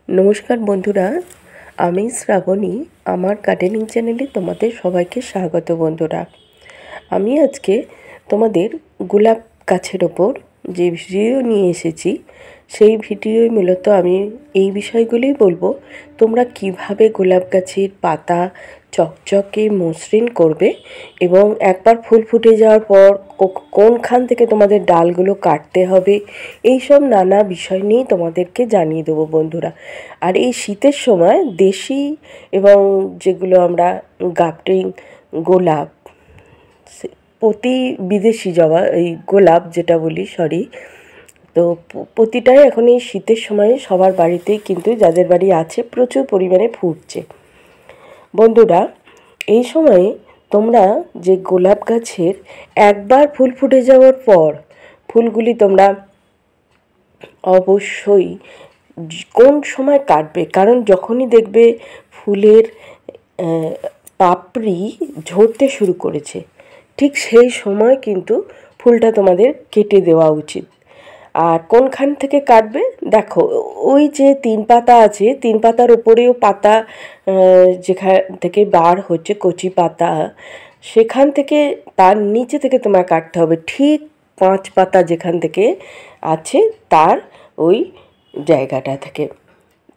নমস্কার বন্ধুরা, আমি শ্রাবণী। আমার গার্ডেনিং চ্যানেলে তোমাদের সবাইকে স্বাগত। বন্ধুরা, আমি আজকে তোমাদের গোলাপ গাছের ওপর যে ভিডিও নিয়ে এসেছি, সেই ভিডিওয় মূলত আমি এই বিষয়গুলোই বলবো। তোমরা কিভাবে গোলাপ গাছের পাতা চকচকে মসৃণ করবে এবং একবার ফুল ফুটে যাওয়ার পর কোনখান থেকে তোমাদের ডালগুলো কাটতে হবে, এই সব নানা বিষয় নিয়েই তোমাদেরকে জানিয়ে দেবো বন্ধুরা। আর এই শীতের সময় দেশি এবং যেগুলো আমরা গাপটিং গোলাপ, প্রতি বিদেশি জবা, এই গোলাপ যেটা বলি, তো প্রতিটাই এখন এই শীতের সময়ে সবার বাড়িতেই কিন্তু, যাদের বাড়ি আছে, প্রচুর পরিমাণে ফুটছে বন্ধুরা। এই সময়ে তোমরা যে গোলাপ গাছের একবার ফুল ফুটে যাওয়ার পর ফুলগুলি তোমরা অবশ্যই কোন সময় কাটবে, কারণ যখনই দেখবে ফুলের পাপড়ি ঝরতে শুরু করেছে, ঠিক সেই সময় কিন্তু ফুলটা তোমাদের কেটে দেওয়া উচিত। আর কোনখান থেকে কাটবে, দেখো ওই যে 3 পাতা আছে, 3 পাতার উপরেও পাতা যেখান থেকে বার হচ্ছে কচি পাতা, সেখান থেকে তার নিচে থেকে তোমার কাটতে হবে। ঠিক 5 পাতা যেখান থেকে আছে তার ওই জায়গাটা থেকে।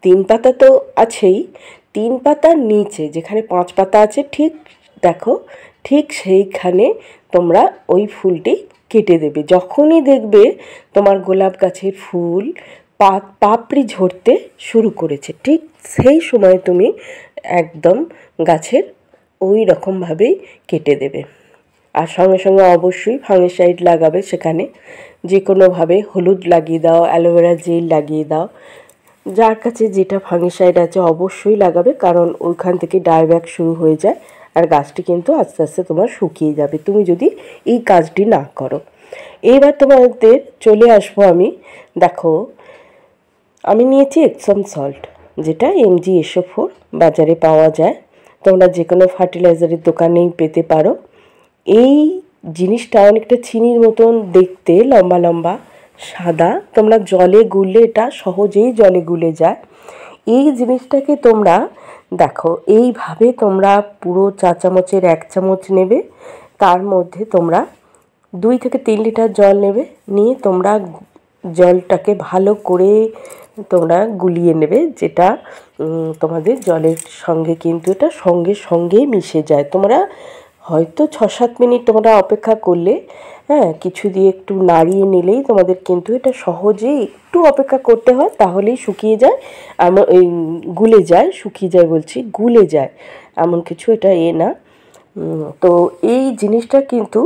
3 পাতা তো আছেই, 3 পাতার নিচে যেখানে 5 পাতা আছে, ঠিক দেখো, ঠিক সেইখানে তোমরা ওই ফুলটি কেটে দেবে। যখনই দেখবে তোমার গোলাপ গাছের ফুল পাপড়ি ঝরতে শুরু করেছে, ঠিক সেই সময় তুমি একদম গাছের ওই রকমভাবেই কেটে দেবে। আর সঙ্গে সঙ্গে অবশ্যই ফাঙ্গিসাইড লাগাবে। সেখানে যে কোনোভাবে হলুদ লাগিয়ে দাও, অ্যালোভেরা জেল লাগিয়ে দাও, যার কাছে যেটা ফাঙ্গিসাইড আছে অবশ্যই লাগাবে, কারণ ওইখান থেকে ডাইব্যাক শুরু হয়ে যায় আর গাছটি কিন্তু আস্তে আস্তে তোমার শুকিয়ে যাবে তুমি যদি এই কাজটি না করো। এইবার তোমাদের চলে আসবো আমি। দেখো, আমি নিয়েছি এপসম সল্ট, যেটা MgSO4 বাজারে পাওয়া যায়, তোমরা যে কোনো ফার্টিলাইজারের দোকানেই পেতে পারো। এই জিনিসটা অনেকটা চিনির মতন দেখতে, লম্বা লম্বা সাদা। তোমরা জলে গুললে এটা সহজেই জলে গুলে যায়। এই জিনিসটাকে তোমরা দেখো এইভাবে তোমরা পুরো 4 চামচের 1 চামচ নেবে, তার মধ্যে তোমরা 2 থেকে 3 লিটার জল নেবে, নিয়ে তোমরা জলটাকে ভালো করে তোমরা গুলিয়ে নেবে, যেটা তোমাদের জলের সঙ্গে কিন্তু এটা সঙ্গে সঙ্গেই মিশে যায়। তোমরা হয়তো 6-7 মিনিট তোমরা অপেক্ষা করলে, কিছু দিয়ে একটু নাড়িয়ে নিলেই তোমাদের কিন্তু এটা সহজেই, একটু অপেক্ষা করতে হয় তাহলেই শুকিয়ে যায়, গুলে যায়, শুকিয়ে যায় বলছি, গুলে যায়, এমন কিছু এটা না। তো এই জিনিসটা কিন্তু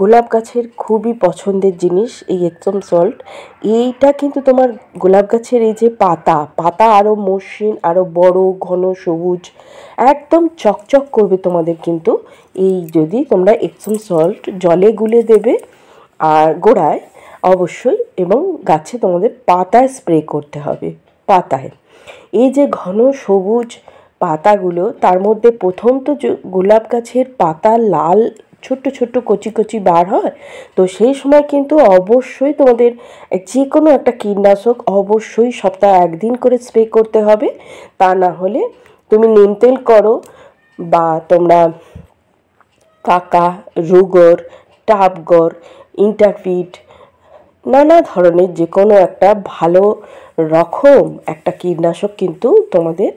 গোলাপ গাছের খুবই পছন্দের জিনিস, এই এপসম সল্ট। এইটা কিন্তু তোমার গোলাপ গাছের এই যে পাতা আরও মসৃণ, আরও বড়, ঘন, সবুজ, একদম চকচক করবে তোমাদের কিন্তু, এই যদি তোমরা এপসম সল্ট জলে গুলে দেবে আর গোড়ায় অবশ্যই, এবং গাছে তোমাদের পাতায় স্প্রে করতে হবে। পাতায় এই যে ঘন সবুজ পাতাগুলো, তার মধ্যে প্রথম তো গোলাপ গাছের পাতা লাল ছোট্ট ছোট্ট কচি কচি বার হয়, তো সেই সময় কিন্তু অবশ্যই তোমাদের যে কোনো একটা কীটনাশক অবশ্যই সপ্তাহে 1 দিন করে স্প্রে করতে হবে। তা না হলে তুমি নিম তেল করো, বা তোমরা কাকা, রুগর, টাবগর, ইন্টারপিট, নানা ধরনের যে কোনো একটা ভালো রকম একটা কীটনাশক কিন্তু তোমাদের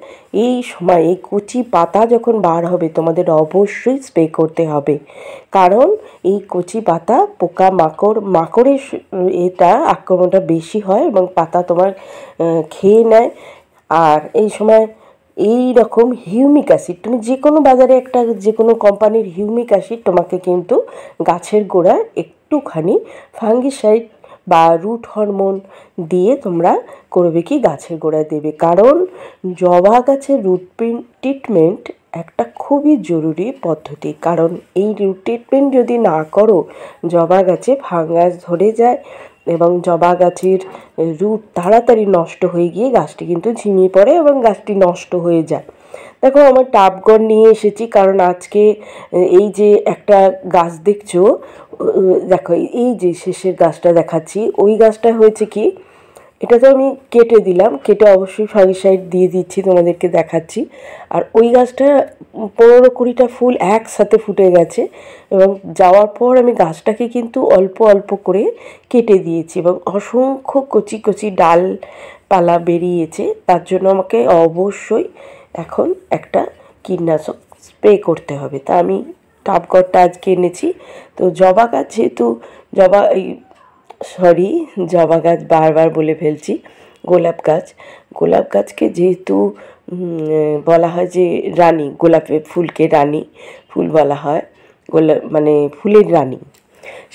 এই সময়, এই কচি পাতা যখন বার হবে, তোমাদের অবশ্যই স্প্রে করতে হবে। কারণ এই কচি পাতা মাকড়ের এটা আক্রমণটা বেশি হয় এবং পাতা তোমার খেয়ে নেয়। আর এই সময় এই রকম হিউমিক অ্যাসিড, তুমি যে কোনো বাজারে একটা যে কোনো কোম্পানির হিউমিক অ্যাসিড তোমাকে কিন্তু গাছের গোড়ায় একটুখানি ফাঙ্গিসাইড বা রুট হরমোন দিয়ে তোমরা করবে কি, গাছের গোড়ায় দেবে। কারণ জবা গাছের রুট ট্রিটমেন্ট একটা খুবই জরুরি পদ্ধতি, কারণ এই রুট ট্রিটমেন্ট যদি না করো, জবা গাছে ফাঙ্গাস ধরে যায় এবং জবা গাছের রুট তাড়াতাড়ি নষ্ট হয়ে গিয়ে গাছটি কিন্তু ঝিমিয়ে পড়ে এবং গাছটি নষ্ট হয়ে যায়। দেখো, আমার টাবগড় নিয়ে এসেছি, কারণ আজকে এই যে একটা গাছ দেখছো, দেখো এই যে শেষের গাছটা দেখাচ্ছি, ওই গাছটা হয়েছে কি, এটা তো আমি কেটে দিলাম, কেটে অবশ্যই ফাঙ্গিসাইড দিয়ে দিচ্ছি, তোমাদেরকে দেখাচ্ছি। আর ওই গাছটা 15-20টা ফুল একসাথে ফুটে গেছে এবং যাওয়ার পর আমি গাছটাকে কিন্তু অল্প অল্প করে কেটে দিয়েছি এবং অসংখ্য কচি কচি ডালপালা বেরিয়েছে। তার জন্য আমাকে অবশ্যই এখন একটা কীটনাশক স্প্রে করতে হবে। তা আমি টাবগড়টা আজকে এনেছি। তো জবা গাছ যেহেতু জবা গাছ বারবার বলে ফেলছি, গোলাপ গাছকে যেহেতু বলা হয় যে রানী, গোলাপের ফুলকে রানী ফুল বলা হয়, মানে ফুলের রানী,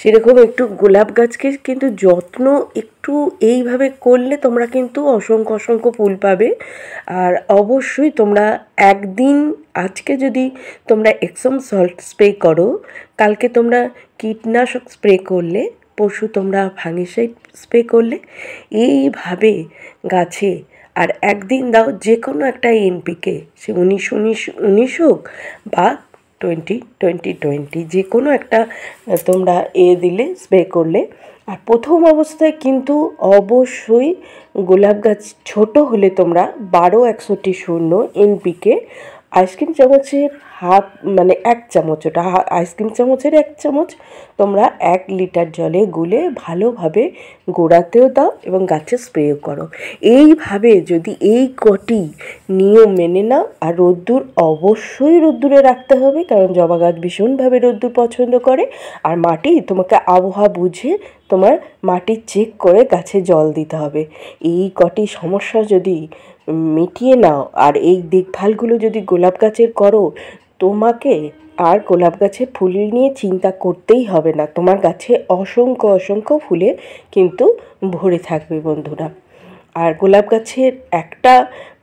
সেরকম একটু গোলাপ গাছকে কিন্তু যত্ন একটু এইভাবে করলে তোমরা কিন্তু অসংখ্য অসংখ্য ফুল পাবে। আর অবশ্যই তোমরা একদিন, আজকে যদি তোমরা এপসম সল্ট স্প্রে করো, কালকে তোমরা কীটনাশক স্প্রে করলে, পরশু তোমরা ফাঙ্গিসাইড স্প্রে করলে, এইভাবে গাছে আর একদিন দাও যে কোনো একটা এনপিকে, সে 19 হোক বা 20-20-20, যে কোনো একটা তোমরা দিলে, স্প্রে করলে। আর প্রথম অবস্থায় কিন্তু অবশ্যই গোলাপ গাছ ছোট হলে তোমরা 12-61-0 এনপিকে আইসক্রিম চামচের হাফ, মানে 1 চামচ, ওটা আইসক্রিম চামচের 1 চামচ তোমরা 1 লিটার জলে গুলে ভালোভাবে গোড়াতেও দাও এবং গাছে স্প্রেও করো। এইভাবে যদি এই কটি নিয়ম মেনে নাও, আর রোদ্দুর অবশ্যই রোদ্দুরে রাখতে হবে, কারণ জবা গাছ ভীষণভাবে রোদ্দুর পছন্দ করে। আর মাটি তোমাকে আবহাওয়া বুঝে তোমার মাটি চেক করে গাছে জল দিতে হবে। এই কটি সমস্যা যদি মিটিয়ে নাও আর এই দেখভালগুলো যদি গোলাপ গাছের করো, তোমাকে আর গোলাপ গাছে ফুল নিয়ে চিন্তা করতেই হবে না। তোমার গাছে অসংখ্য অসংখ্য ফুলে কিন্তু ভরে থাকবে বন্ধুরা। আর গোলাপ গাছের একটা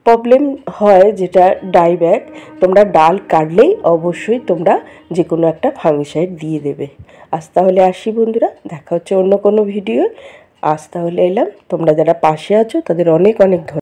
প্রবলেম হয়, যেটা ডাইব্যাক, তোমরা ডাল কাটলেই অবশ্যই তোমরা যে কোনো একটা ফাঙ্গিসাইড দিয়ে দেবে। আজ তাহলে আসি বন্ধুরা, দেখা হচ্ছে অন্য কোনো ভিডিও। আজ তাহলে এলাম। তোমরা যারা পাশে আছো তাদের অনেক অনেক ধন্যবাদ।